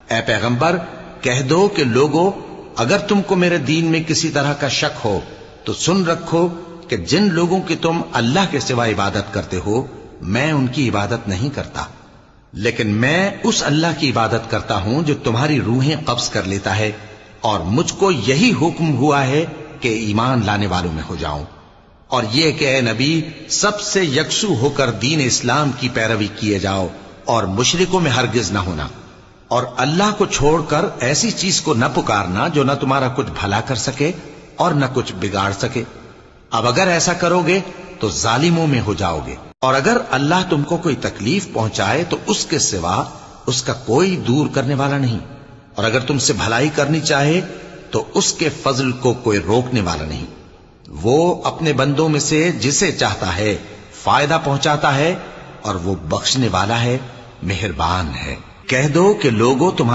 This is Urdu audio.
اے پیغمبر کہہ دو کہ لوگو اگر تم کو میرے دین میں کسی طرح کا شک ہو تو سن رکھو کہ جن لوگوں کی تم اللہ کے سوا عبادت کرتے ہو میں ان کی عبادت نہیں کرتا، لیکن میں اس اللہ کی عبادت کرتا ہوں جو تمہاری روحیں قبض کر لیتا ہے، اور مجھ کو یہی حکم ہوا ہے کہ ایمان لانے والوں میں ہو جاؤں، اور یہ کہ اے نبی سب سے یکسو ہو کر دین اسلام کی پیروی کیے جاؤ اور مشرکوں میں ہرگز نہ ہونا، اور اللہ کو چھوڑ کر ایسی چیز کو نہ پکارنا جو نہ تمہارا کچھ بھلا کر سکے اور نہ کچھ بگاڑ سکے۔ اب اگر ایسا کرو گے تو ظالموں میں ہو جاؤ گے، اور اگر اللہ تم کو کوئی تکلیف پہنچائے تو اس کے سوا اس کا کوئی دور کرنے والا نہیں، اور اگر تم سے بھلائی کرنی چاہے تو اس کے فضل کو کوئی روکنے والا نہیں۔ وہ اپنے بندوں میں سے جسے چاہتا ہے فائدہ پہنچاتا ہے، اور وہ بخشنے والا ہے، مہربان ہے۔ کہہ دو کہ لوگوں تمہارے